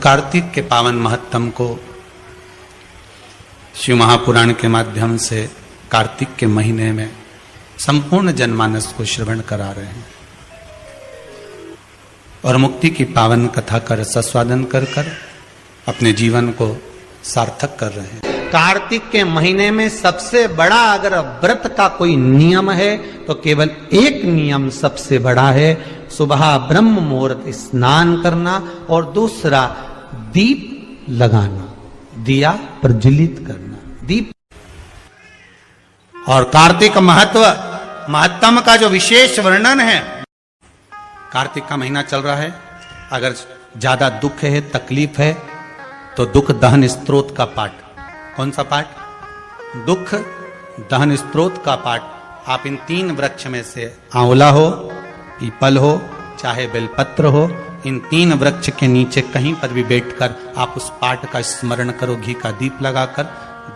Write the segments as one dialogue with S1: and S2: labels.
S1: कार्तिक के पावन महत्तम को शिव महापुराण के माध्यम से कार्तिक के महीने में संपूर्ण जनमानस को श्रवण करा रहे हैं और मुक्ति की पावन कथा कर सस्वादन कर कर अपने जीवन को सार्थक कर रहे हैं।
S2: कार्तिक के महीने में सबसे बड़ा अगर व्रत का कोई नियम है तो केवल एक नियम सबसे बड़ा है, सुबह ब्रह्म मुहूर्त स्नान करना और दूसरा दीप लगाना, दिया प्रज्वलित करना, दीप।
S1: और कार्तिक महत्तम का जो विशेष वर्णन है, कार्तिक का महीना चल रहा है, अगर ज्यादा दुख है, तकलीफ है तो दुख दहन स्त्रोत का पाठ। कौन सा पाठ? दुख दहन स्त्रोत का पाठ आप इन 3 वृक्ष में से आंवला हो, पीपल हो, चाहे बेलपत्र हो, इन 3 वृक्ष के नीचे कहीं पर भी बैठकर आप उस पाठ का स्मरण करो, घी का दीप लगाकर।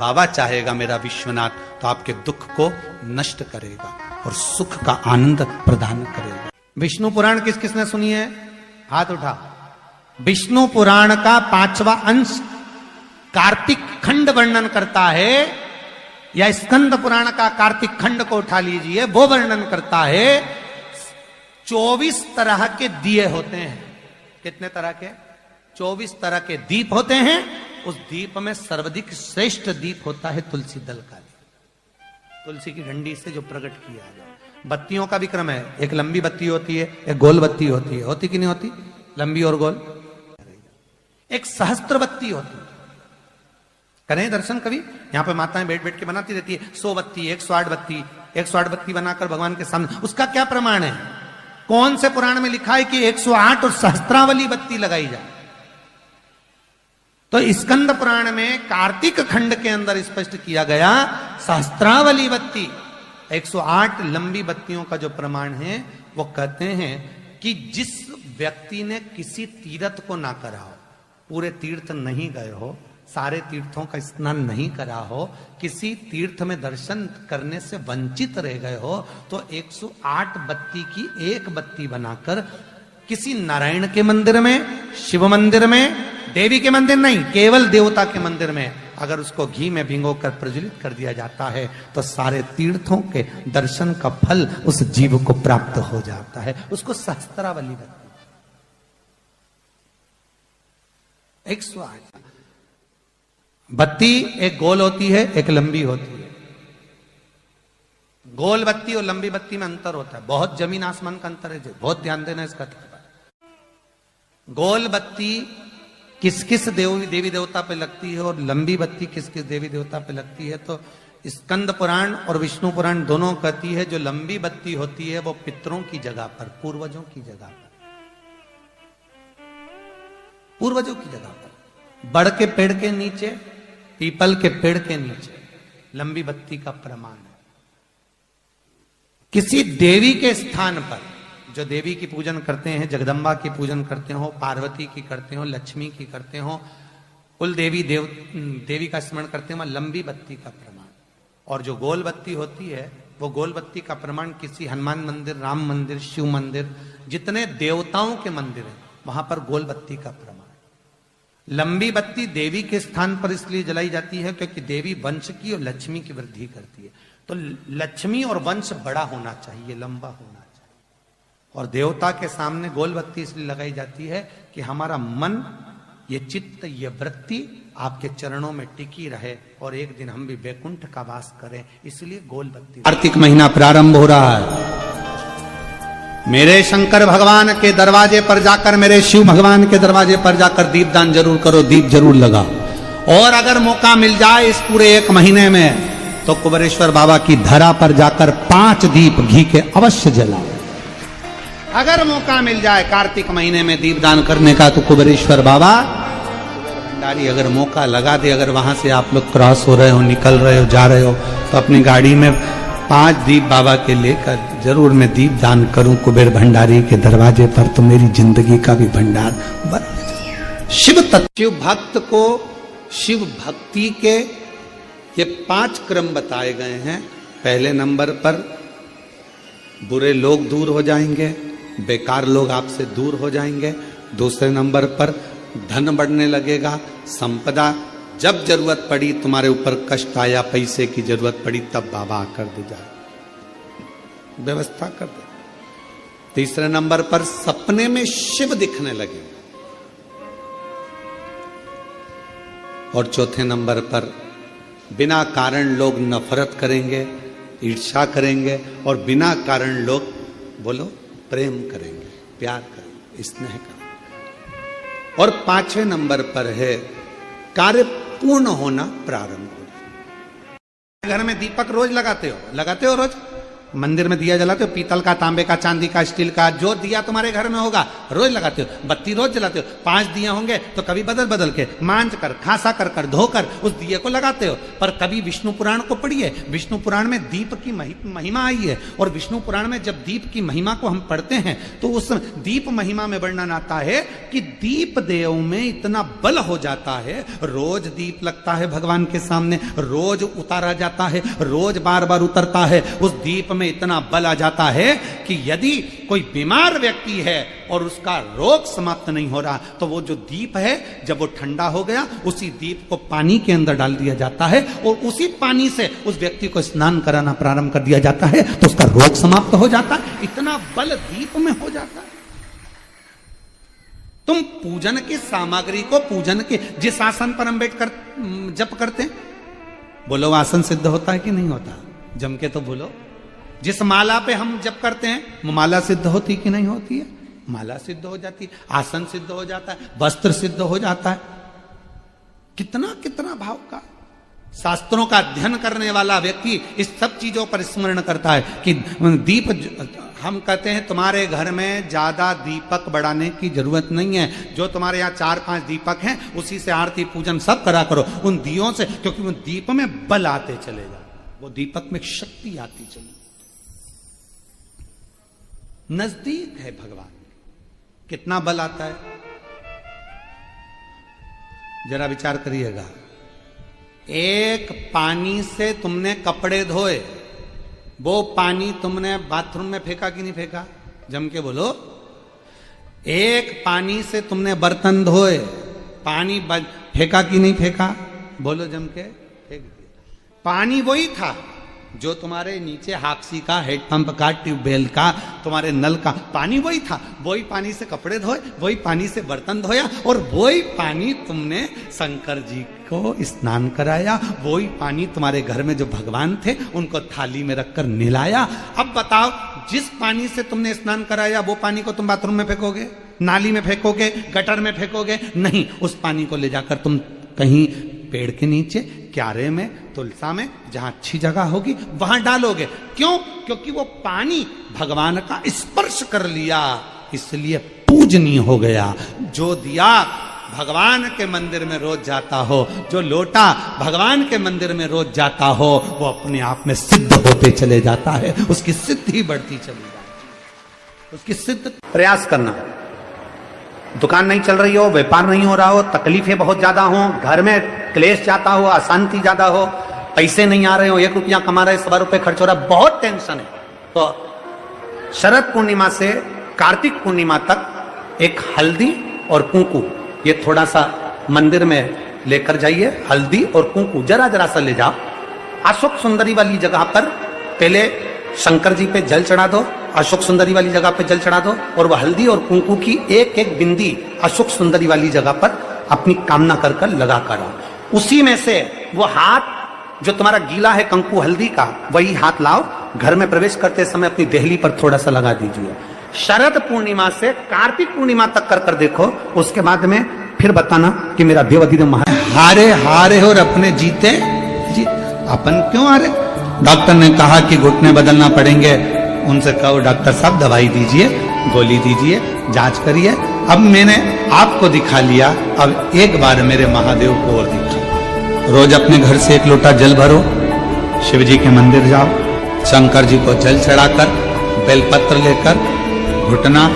S1: बाबा चाहेगा मेरा विश्वनाथ तो आपके दुख को नष्ट करेगा और सुख का आनंद प्रदान करेगा।
S2: विष्णु पुराण किस किसने सुनी है? हाथ उठा। विष्णु पुराण का 5वां अंश कार्तिक खंड वर्णन करता है, या स्कंद पुराण का कार्तिक खंड को उठा लीजिए, वो वर्णन करता है 24 तरह के दिए होते हैं। कितने तरह के? 24 तरह के दीप होते हैं। उस दीप में सर्वाधिक श्रेष्ठ दीप होता है तुलसी दल का दीप, तुलसी की डंडी से जो प्रकट किया गया। बत्तियों का भी क्रम है, एक लंबी बत्ती होती है, एक गोल बत्ती होती है। होती कि नहीं होती? लंबी और गोल। एक सहस्त्र बत्ती होती है। करें दर्शन कभी? यहां पे माताएं बैठ बैठ के बनाती रहती है 100 बत्ती, 108 बत्ती, 108 बत्ती बनाकर भगवान के सामने। उसका क्या प्रमाण है? कौन से पुराण में लिखा है कि 108 और सहस्त्रावली बत्ती लगाई जाए? तो स्कंद पुराण में कार्तिक खंड के अंदर स्पष्ट किया गया सहस्त्रावली बत्ती, 108 लंबी बत्तियों का जो प्रमाण है वो कहते हैं कि जिस व्यक्ति ने किसी तीर्थ को ना करा हो, पूरे तीर्थ नहीं गए हो, सारे तीर्थों का स्नान नहीं करा हो, किसी तीर्थ में दर्शन करने से वंचित रह गए हो, तो 108 बत्ती की एक बत्ती बनाकर किसी नारायण के मंदिर में, शिव मंदिर में, देवी के मंदिर नहीं, केवल देवता के मंदिर में अगर उसको घी में भिगोकर प्रज्वलित कर दिया जाता है तो सारे तीर्थों के दर्शन का फल उस जीव को प्राप्त हो जाता है। उसको सहस्त्रावली बत्ती। 108 बत्ती एक गोल होती है, एक लंबी होती है। गोल बत्ती और लंबी बत्ती में अंतर होता है, बहुत जमीन आसमान का अंतर है, बहुत ध्यान देना इसका। गोल बत्ती किस किस देवी देवता पे लगती है और लंबी बत्ती किस किस देवी देवता पे लगती है? तो स्कंद पुराण और विष्णु पुराण दोनों कहती है जो लंबी बत्ती होती है वो पितरों की जगह पर, पूर्वजों की जगह पर, पूर्वजों की जगह पर, बड़ के पेड़ के नीचे, पीपल के पेड़ के नीचे लंबी बत्ती का प्रमाण है। किसी देवी के स्थान पर, जो देवी की पूजन करते हैं, जगदम्बा की पूजन करते हो, पार्वती की करते हो, लक्ष्मी की करते हो, कुल देवी का स्मरण करते हो, लंबी बत्ती का प्रमाण। और जो गोल बत्ती होती है वो गोल बत्ती का प्रमाण किसी हनुमान मंदिर, राम मंदिर, शिव मंदिर, जितने देवताओं के मंदिर हैं वहां पर गोल बत्ती का प्रमाण। लंबी बत्ती देवी के स्थान पर इसलिए जलाई जाती है क्योंकि देवी वंश की और लक्ष्मी की वृद्धि करती है। तो लक्ष्मी और वंश बड़ा होना चाहिए, लंबा होना चाहिए। और देवता के सामने गोल बत्ती इसलिए लगाई जाती है कि हमारा मन, ये चित्त, ये वृत्ति आपके चरणों में टिकी रहे और एक दिन हम भी वैकुंठ का वास करें, इसलिए गोल बत्ती।
S1: कार्तिक महीना प्रारंभ हो रहा है। मेरे शंकर भगवान के दरवाजे पर जाकर, मेरे शिव भगवान के दरवाजे पर जाकर दीपदान जरूर करो, दीप जरूर लगाओ। और अगर मौका मिल जाए इस पूरे 1 महीने में तो कुबेरेश्वर बाबा की धरा पर जाकर 5 दीप घी के अवश्य जलाओ। अगर मौका मिल जाए कार्तिक महीने में दीपदान करने का तो कुबेरेश्वर बाबा भंडारी अगर मौका लगा दे, अगर वहां से आप लोग क्रॉस हो रहे हो, निकल रहे हो, जा रहे हो, तो अपनी गाड़ी में 5 दीप बाबा के लेकर जरूर मैं दीप दान करूं कुबेर भंडारी के दरवाजे पर, तो मेरी जिंदगी का भी भंडार बन जाए। शिव भक्त को शिव भक्ति के ये 5 क्रम बताए गए हैं। पहले नंबर पर बुरे लोग दूर हो जाएंगे, बेकार लोग आपसे दूर हो जाएंगे। दूसरे नंबर पर धन बढ़ने लगेगा, संपदा। जब जरूरत पड़ी, तुम्हारे ऊपर कष्ट आया, पैसे की जरूरत पड़ी, तब बाबा आकर दे जाए, व्यवस्था कर दे। तीसरे नंबर पर सपने में शिव दिखने लगे। और चौथे नंबर पर बिना कारण लोग नफरत करेंगे, ईर्ष्या करेंगे, और बिना कारण लोग बोलो प्रेम करेंगे, प्यार करेंगे, स्नेह करेंगे। और पांचवें नंबर पर है कार्य पूर्ण होना प्रारंभ हो। घर में दीपक रोज लगाते हो रोज? मंदिर में दिया जलाते हो, पीतल का, तांबे का, चांदी का, स्टील का, जो दिया तुम्हारे घर में होगा रोज लगाते हो। बत्ती रोज जलाते हो, 5 दिया होंगे तो कभी बदल बदल के मांझ कर, खासा कर धोकर उस दिए को लगाते हो। पर कभी विष्णु पुराण को पढ़िए, विष्णु पुराण में दीप की महिमा आई है। और विष्णु पुराण में जब दीप की महिमा को हम पढ़ते हैं तो उस दीप महिमा में वर्णन आता है कि दीप देव में इतना बल हो जाता है, रोज दीप लगता है भगवान के सामने, रोज उतारा जाता है, रोज बार बार उतरता है, उस दीप में इतना बल आ जाता है कि यदि कोई बीमार व्यक्ति है और उसका रोग समाप्त नहीं हो रहा, तो वो जो दीप है जब वो ठंडा हो गया, उसी दीप को पानी के अंदर डाल दिया जाता है और उसी पानी से उस व्यक्ति को स्नान कराना प्रारंभ कर दिया जाता है, तो उसका रोग समाप्त हो जाता है। इतना बल दीप में हो जाता है। तुम पूजन की सामग्री को, पूजन के जिस आसन पर हम बैठ कर जप करते हैं, बोलो आसन सिद्ध होता है कि नहीं होता? जम के तो बोलो। जिस माला पे हम जप करते हैं, वो माला सिद्ध होती कि नहीं होती है? माला सिद्ध हो जाती है, आसन सिद्ध हो जाता है, वस्त्र सिद्ध हो जाता है। कितना कितना भाव का। शास्त्रों का अध्ययन करने वाला व्यक्ति इस सब चीजों पर स्मरण करता है कि दीप, हम कहते हैं तुम्हारे घर में ज्यादा दीपक बढ़ाने की जरूरत नहीं है। जो तुम्हारे यहाँ 4-5 दीपक हैं, उसी से आरती पूजन सब करा करो उन दियों से, क्योंकि उन दीप में बल आते चलेगा, वो दीपक में शक्ति आती चलेगी। नजदीक है भगवान, कितना बल आता है जरा विचार करिएगा। एक पानी से तुमने कपड़े धोए, वो पानी तुमने बाथरूम में फेंका कि नहीं फेंका? जम के बोलो। एक पानी से तुमने बर्तन धोए, पानी फेंका कि नहीं फेंका? बोलो जम के। फेंक दिया। पानी वही था जो तुम्हारे नीचे हाक्सी का, हेडपंप का, ट्यूबवेल का, तुम्हारे नल का पानी वही था। वही पानी से कपड़े धोए, वही पानी से बर्तन धोया, और वही पानी तुमने शंकर जी को स्नान कराया। वही पानी तुम्हारे घर में जो भगवान थे उनको थाली में रखकर नहलाया। अब बताओ, जिस पानी से तुमने स्नान कराया वो पानी को तुम बाथरूम में फेंकोगे, नाली में फेंकोगे, गटर में फेंकोगे? नहीं, उस पानी को ले जाकर तुम कहीं पेड़ के नीचे, क्यारे में, तुलसा में, जहां अच्छी जगह होगी वहां डालोगे। क्यों? क्योंकि वो पानी भगवान का स्पर्श कर लिया, इसलिए पूजनीय हो गया। जो दिया भगवान के मंदिर में रोज जाता हो, जो लोटा भगवान के मंदिर में रोज जाता हो, वो अपने आप में सिद्ध होते चले जाता है, उसकी सिद्धि बढ़ती चली जाती है। उसकी सिद्ध प्रयास करना। दुकान नहीं चल रही हो, व्यापार नहीं हो रहा हो, तकलीफें बहुत ज्यादा हो, घर में क्लेश जाता हो, अशांति ज्यादा हो, पैसे नहीं आ रहे हो, 1 रुपया कमा रहे, 1.25 रुपये खर्च हो रहा, बहुत टेंशन है, तो शरद पूर्णिमा से कार्तिक पूर्णिमा तक एक हल्दी और कुंकू, ये थोड़ा सा मंदिर में लेकर जाइए। हल्दी और कुंकू जरा जरा सा ले जाओ। अशोक सुंदरी वाली जगह पर पहले शंकर जी पे जल चढ़ा दो, अशोक सुंदरी वाली जगह पे जल चढ़ा दो, और वह हल्दी और कुंकू की एक एक बिंदी अशोक सुंदरी वाली जगह पर अपनी कामना कर कर लगा कर आओ। उसी में से वो हाथ जो तुम्हारा गीला है कंकु हल्दी का, वही हाथ लाओ, घर में प्रवेश करते समय अपनी देहली पर थोड़ा सा लगा दीजिए। शरद पूर्णिमा से कार्तिक पूर्णिमा तक कर कर देखो, उसके बाद में फिर बताना कि मेरा देव अधिदेव महा हारे हारे और अपने जीते जी। अपन क्यों हारे? डॉक्टर ने कहा कि घुटने बदलना पड़ेंगे, उनसे कहो डॉक्टर साहब दवाई दीजिए, गोली दीजिए, जांच करिए। अब मैंने आपको दिखा लिया, अब एक बार मेरे महादेव को और दिखा। रोज अपने घर से 1 लोटा जल भरो, शिव जी के मंदिर जाओ, शंकर जी को जल चढ़ाकर, बेलपत्र लेकर, घुटना,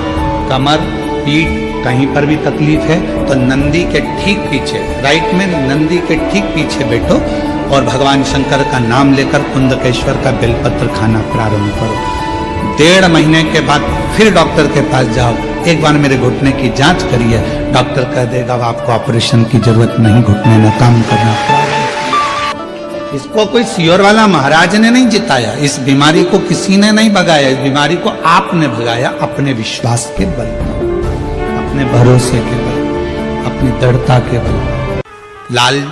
S1: कमर, पीठ कहीं पर भी तकलीफ है तो नंदी के ठीक पीछे, राइट में नंदी के ठीक पीछे बैठो और भगवान शंकर का नाम लेकर कुंदकेश्वर का बेलपत्र खाना प्रारंभ करो। 1.5 महीने के बाद फिर डॉक्टर के पास जाओ, एक बार मेरे घुटने की जांच करिए, डॉक्टर कह देगा अब आपको ऑपरेशन की जरूरत नहीं, घुटने में काम करना पड़ेगा। इसको कोई सियोर वाला महाराज ने नहीं जिताया, इस बीमारी को किसी ने नहीं भगाया, इस बीमारी को आपने भगाया अपने विश्वास के बल पर, अपने भरोसे के बल, अपनी दृढ़ता के बल। लाल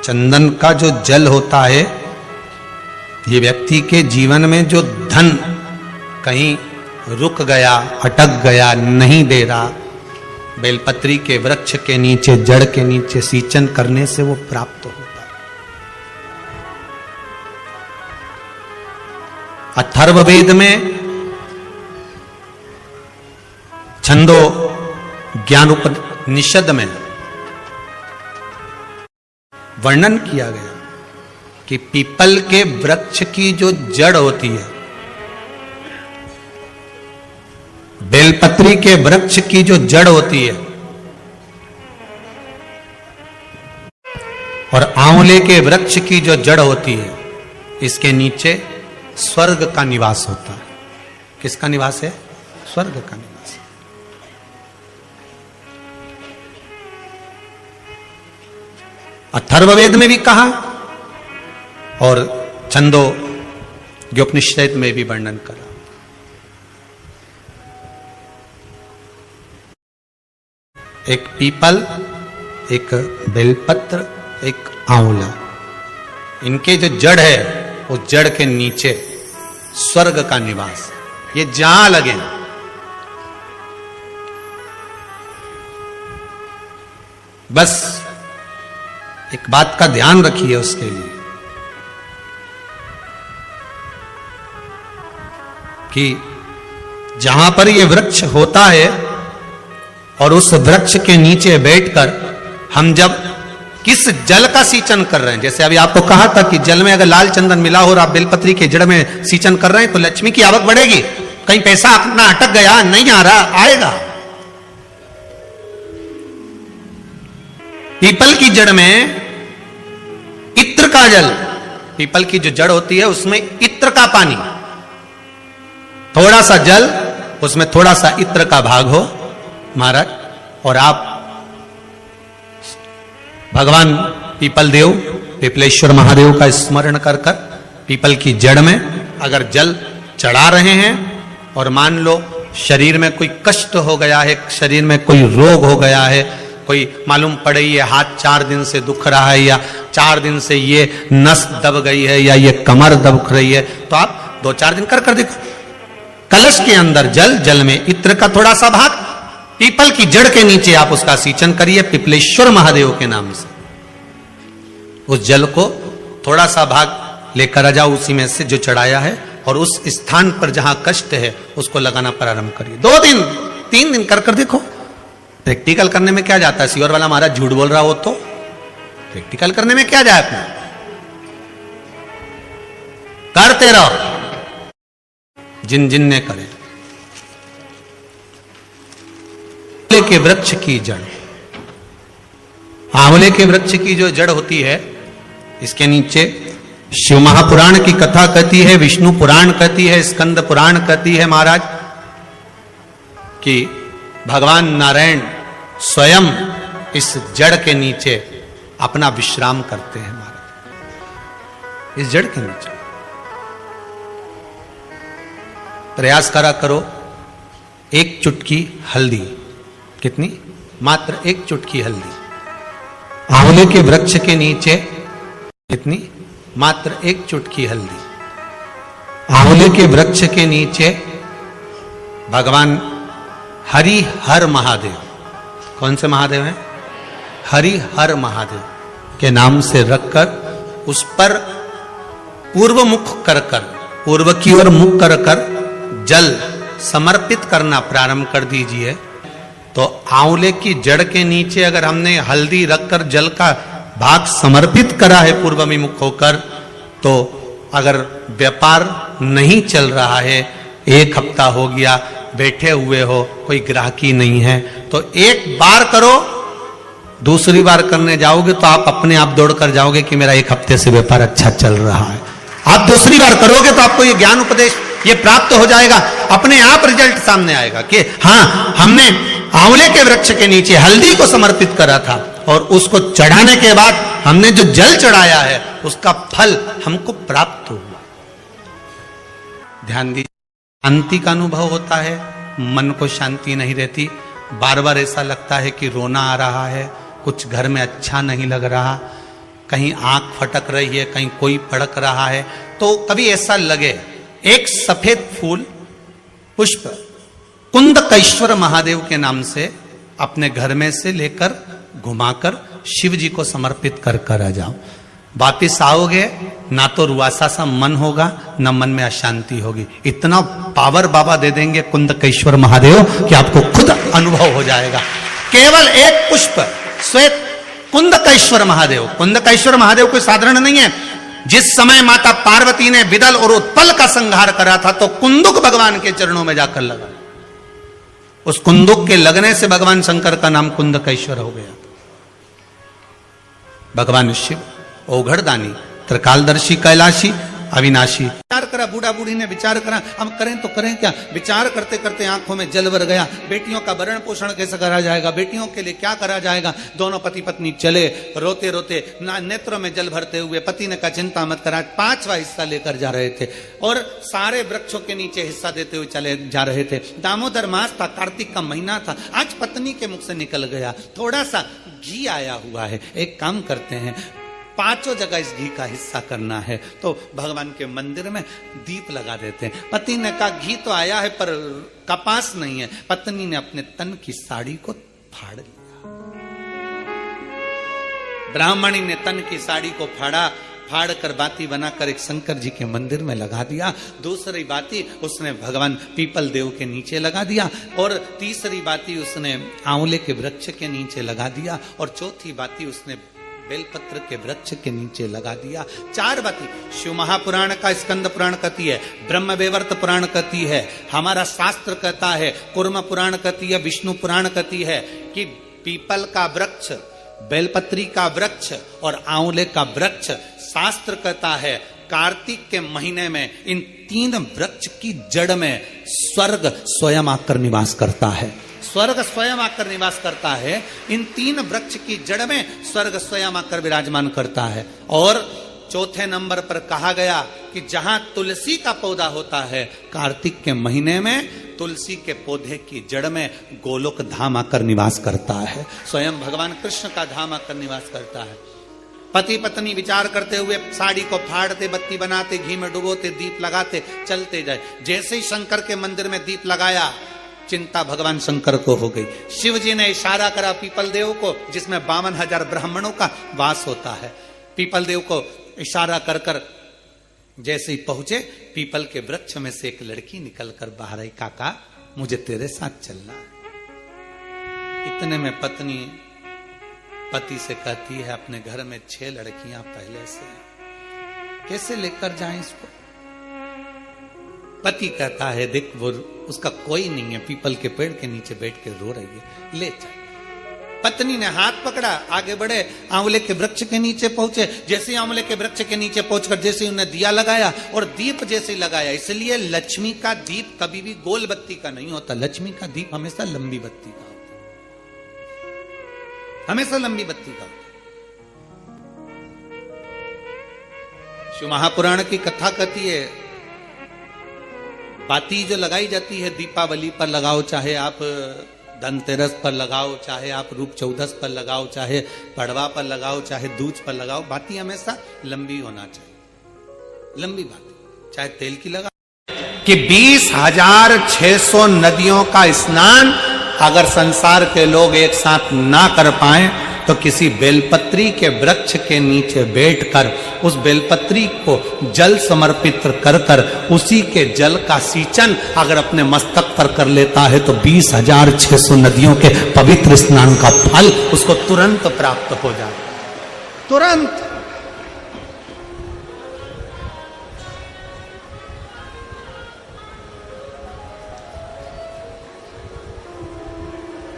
S1: चंदन का जो जल होता है, ये व्यक्ति के जीवन में जो धन कहीं रुक गया, अटक गया, नहीं दे रहा, बेलपत्री के वृक्ष के नीचे, जड़ के नीचे सींचन करने से वो प्राप्त होता है। अथर्ववेद में छंदो ज्ञानोपनिषद में वर्णन किया गया कि पीपल के वृक्ष की जो जड़ होती है, बेलपत्री के वृक्ष की जो जड़ होती है और आंवले के वृक्ष की जो जड़ होती है, इसके नीचे स्वर्ग का निवास होता है। किसका निवास है? स्वर्ग का निवास। अथर्ववेद में भी कहा और छंदो ज्ञोपनिषद में भी वर्णन करा। एक पीपल, एक बेलपत्र, एक आंवला, इनके जो जड़ है उस जड़ के नीचे स्वर्ग का निवास। ये जहां लगे, बस एक बात का ध्यान रखिए उसके लिए कि जहां पर ये वृक्ष होता है और उस वृक्ष के नीचे बैठकर हम जब किस जल का सींचन कर रहे हैं, जैसे अभी आपको कहा था कि जल में अगर लाल चंदन मिला हो और आप बेलपत्री के जड़ में सींचन कर रहे हैं तो लक्ष्मी की आवक बढ़ेगी। कहीं पैसा अपना अटक गया, नहीं आ रहा, आएगा। पीपल की जड़ में इत्र का जल, पीपल की जो जड़ होती है उसमें इत्र का पानी, थोड़ा सा जल, उसमें थोड़ा सा इत्र का भाग हो महाराज, और आप भगवान पीपल देव, पीपलेश्वर महादेव का स्मरण कर कर पीपल की जड़ में अगर जल चढ़ा रहे हैं और मान लो शरीर में कोई कष्ट हो गया है, शरीर में कोई रोग हो गया है, कोई मालूम पड़े ये हाथ 4 दिन से दुख रहा है या 4 दिन से ये नस दब गई है या ये कमर दब रही है, तो आप 2-4 दिन कर देखो। कलश के अंदर जल, जल में इत्र का थोड़ा सा भाग, पीपल की जड़ के नीचे आप उसका सींचन करिए पीपलेश्वर महादेव के नाम से। उस जल को थोड़ा सा भाग लेकर आ जाओ उसी में से जो चढ़ाया है, और उस स्थान पर जहां कष्ट है उसको लगाना प्रारंभ करिए। 2 दिन 3 दिन कर देखो। प्रैक्टिकल करने में क्या जाता है? सियोर वाला महाराज झूठ बोल रहा हो तो प्रैक्टिकल करने में क्या जाए, अपना करते रहो, जिन जिन ने करे। आंवले के वृक्ष की जड़, आंवले के वृक्ष की जो जड़ होती है, इसके नीचे शिव महापुराण की कथा कहती है, विष्णु पुराण कहती है, स्कंद पुराण कहती है महाराज कि भगवान नारायण स्वयं इस जड़ के नीचे अपना विश्राम करते हैं महाराज, इस जड़ के नीचे। प्रयास करो, एक चुटकी हल्दी, कितनी? मात्र 1 चुटकी हल्दी, आंवले के वृक्ष के नीचे, कितनी? मात्र 1 चुटकी हल्दी, आंवले के वृक्ष के नीचे भगवान हरि हर महादेव, कौन से महादेव हैं? हरि हर महादेव के नाम से रखकर उस पर पूर्व मुख कर पूर्व की ओर मुख कर जल समर्पित करना प्रारंभ कर दीजिए। तो आंवले की जड़ के नीचे अगर हमने हल्दी रखकर जल का भाग समर्पित करा है पूर्व में मुख होकर, तो अगर व्यापार नहीं चल रहा है, 1 हफ्ता हो गया, बैठे हुए हो, कोई ग्राहकी नहीं है, तो 1 बार करो, दूसरी बार करने जाओगे तो आप अपने आप दौड़ कर जाओगे कि मेरा 1 हफ्ते से व्यापार अच्छा चल रहा है। आप दूसरी बार करोगे तो आपको ये ज्ञान उपदेश ये प्राप्त हो जाएगा, अपने आप रिजल्ट सामने आएगा कि हाँ हमने आंवले के वृक्ष के नीचे हल्दी को समर्पित करा था और उसको चढ़ाने के बाद हमने जो जल चढ़ाया है उसका फल हमको प्राप्त हुआ। ध्यान दीजिए, शांति का अनुभव होता है, मन को शांति नहीं रहती, बार बार ऐसा लगता है कि रोना आ रहा है, कुछ घर में अच्छा नहीं लग रहा, कहीं आंख फटक रही है, कहीं कोई पड़क रहा है। तो कभी ऐसा लगे एक सफेद फूल पुष्प कुंदकेश्वर महादेव के नाम से अपने घर में से लेकर घुमाकर शिव जी को समर्पित कर कर आ जाओ। वापिस आओगे ना तो रुआसा सा मन होगा, ना मन में अशांति होगी। इतना पावर बाबा दे देंगे कुंदकेश्वर महादेव कि आपको खुद अनुभव हो जाएगा। केवल एक पुष्प श्वेत कुंदकेश्वर महादेव, कुंदकेश्वर महादेव कोई साधारण नहीं है। जिस समय माता पार्वती ने विदल और उत्पल का संहार करा था तो कुंदुक भगवान के चरणों में जाकर लगा। उस कुंदुक के लगने से भगवान शंकर का नाम कुंदकेश्वर हो गया। भगवान शिव ओघड़दानी, त्रिकालदर्शी, कैलाशी, अविनाशी। विचार करा, बूढ़ा बूढ़ी ने विचार करा, हम करें तो करें क्या। विचार करते करते आंखों में जल भर गया। बेटियों का भरण पोषण कैसे करा जाएगा, बेटियों के लिए क्या करा जाएगा। दोनों पति पत्नी चले रोते रोते, नेत्रों में जल भरते हुए। पति ने कहा चिंता मत करा, 5वां हिस्सा लेकर जा रहे थे और सारे वृक्षों के नीचे हिस्सा देते हुए चले जा रहे थे। दामोदर मास था, कार्तिक का महीना था। आज पत्नी के मुख से निकल गया, थोड़ा सा घी आया हुआ है, एक काम करते हैं 5 जगह इस घी का हिस्सा करना है, तो भगवान के मंदिर में दीप लगा देते हैं। पति ने कहा घी तो आया है पर कपास नहीं है। पत्नी ने अपने तन की साड़ी को फाड़ लिया। ब्राह्मणी ने तन की साड़ी को फाड़ कर बाती बनाकर एक शंकर जी के मंदिर में लगा दिया। दूसरी बाती उसने भगवान पीपल देव के नीचे लगा दिया और तीसरी बाती उसने आंवले के वृक्ष के नीचे लगा दिया और चौथी बाती उसने बेलपत्र के वृक्ष के नीचे लगा दिया। 4 बाती शिव महापुराण का स्कंद पुराण कहती है, ब्रह्म वेवर्त पुराण कहती है, हमारा शास्त्र कहता है, कुर्म पुराण कहती है, विष्णु पुराण कहती है कि पीपल का वृक्ष, बेलपत्री का वृक्ष और आंवले का वृक्ष, शास्त्र कहता है कार्तिक के महीने में इन 3 वृक्ष की जड़ में स्वर्ग स्वयं आकर निवास करता है। स्वर्ग स्वयं आकर निवास करता है। इन 3 वृक्ष की जड़ में स्वर्ग स्वयं आकर विराजमान करता है। और चौथे नंबर पर कहा गया कि जहां तुलसी का पौधा होता है, कार्तिक के महीने में तुलसी के पौधे की जड़ में गोलोक धाम आकर निवास करता है। स्वयं भगवान कृष्ण का धाम आकर निवास करता है। पति पत्नी विचार करते हुए साड़ी को फाड़ते, बत्ती बनाते, घी में डुबोते, दीप लगाते, चलते जाए। जैसे ही शंकर के मंदिर में दीप लगाया, चिंता भगवान शंकर को हो गई। शिव जी ने इशारा करा पीपल देव को, जिसमें 52,000 ब्राह्मणों का वास होता है। पीपल देव को इशारा कर कर जैसे ही पहुंचे, पीपल के वृक्ष में से एक लड़की निकलकर बाहर आई, काका मुझे तेरे साथ चलना है। इतने में पत्नी पति से कहती है, अपने घर में 6 लड़कियां पहले से, कैसे लेकर जाएं इसको। पति कहता है देख वो उसका कोई नहीं है, पीपल के पेड़ के नीचे बैठ के रो रही है, ले चल। पत्नी ने हाथ पकड़ा, आगे बढ़े, आंवले के वृक्ष के नीचे पहुंचे। जैसे ही आंवले के वृक्ष के नीचे पहुंचकर जैसे ही उन्हें दिया लगाया और दीप जैसे ही लगाया, इसलिए लक्ष्मी का दीप कभी भी गोल बत्ती का नहीं होता। लक्ष्मी का दीप हमेशा लंबी बत्ती का होता है, हमेशा लंबी बत्ती का होता है। शिव महापुराण की कथा कहती है, बाती जो लगाई जाती है दीपावली पर लगाओ, चाहे आप धनतेरस पर लगाओ, चाहे आप रूप चौदस पर लगाओ, चाहे पड़वा पर लगाओ, चाहे दूज पर लगाओ, बाती हमेशा लंबी होना चाहिए। लंबी बाती, चाहे तेल की लगाओ। कि 20,600 नदियों का स्नान अगर संसार के लोग एक साथ ना कर पाए तो किसी बेलपत्री के वृक्ष के नीचे बैठकर उस बेलपत्री को जल समर्पित कर कर उसी के जल का सींचन अगर अपने मस्तक पर कर लेता है तो 20,600 नदियों के पवित्र स्नान का फल उसको तुरंत प्राप्त हो जाता है। तुरंत।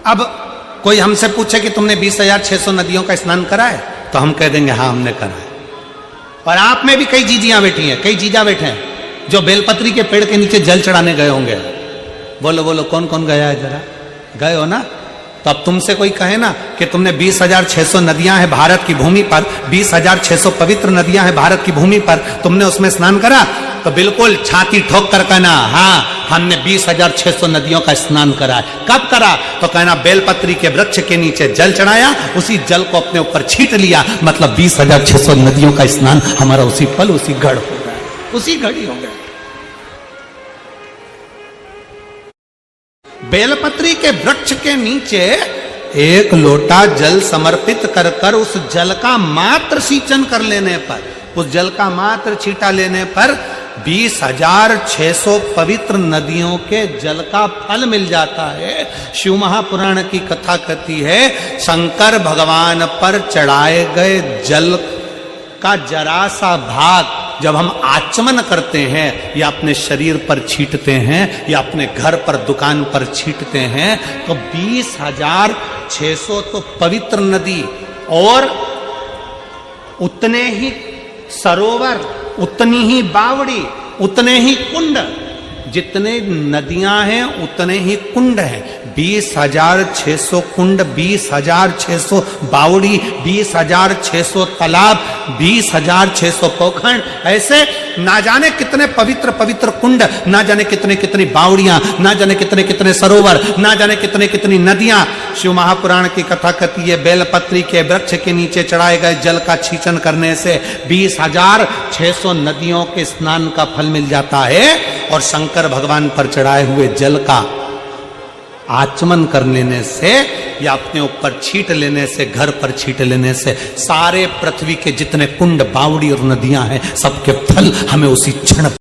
S1: अब कोई हमसे पूछे कि तुमने 20,600 नदियों का स्नान करा है, तो हम कह देंगे हाँ हमने करा है। और आप में भी कई जीजियां बैठी हैं, कई जीजा बैठे हैं, जो बेलपत्री के पेड़ के नीचे जल चढ़ाने गए होंगे। बोलो बोलो कौन कौन गया है, जरा गए हो ना? तो अब तुमसे कोई कहे ना कि तुमने 20,600 नदियां हैं भारत की भूमि पर, 20,600 पवित्र नदियां हैं भारत की भूमि पर, तुमने उसमें स्नान करा? तो बिल्कुल छाती ठोक कर कहना, हाँ हमने 20,600 नदियों का स्नान करा है। कब करा? तो कहना बेलपत्री के वृक्ष के नीचे जल चढ़ाया, उसी जल को अपने ऊपर छीट लिया, मतलब 20,600 नदियों का स्नान हमारा उसी पल उसी घड़ हो गया, उसी घड़ी हो गया। बेलपत्री के वृक्ष के नीचे एक लोटा जल समर्पित कर कर उस जल का मात्र सींचन कर लेने पर, उस जल का मात्र छींटा लेने पर 20,600 पवित्र नदियों के जल का फल मिल जाता है। शिव महापुराण की कथा कहती है, शंकर भगवान पर चढ़ाए गए जल का जरा सा भाग जब हम आचमन करते हैं या अपने शरीर पर छींटते हैं या अपने घर पर दुकान पर छींटते हैं, तो 20,600 तो पवित्र नदी और उतने ही सरोवर, उतनी ही बावड़ी, उतने ही कुंड, जितने नदियां हैं उतने ही कुंड हैं। 20,600 कुंड, 20,600 बावड़ी, 20,600 तालाब, 20,600 पोखर, ऐसे ना जाने कितने पवित्र पवित्र कुंड, ना जाने कितने कितनी बावड़ियां, ना जाने कितने कितने सरोवर, ना जाने कितने कितनी नदियां। शिव महापुराण की कथा कहती है, बेलपत्री के वृक्ष के नीचे चढ़ाए गए जल का छींचन करने से 20,600 नदियों के स्नान का फल मिल जाता है, और शंकर भगवान पर चढ़ाए हुए जल का आचमन कर लेने से या अपने ऊपर छींट लेने से, घर पर छींट लेने से सारे पृथ्वी के जितने कुंड, बावड़ी और नदियां हैं, सबके फल हमें उसी क्षण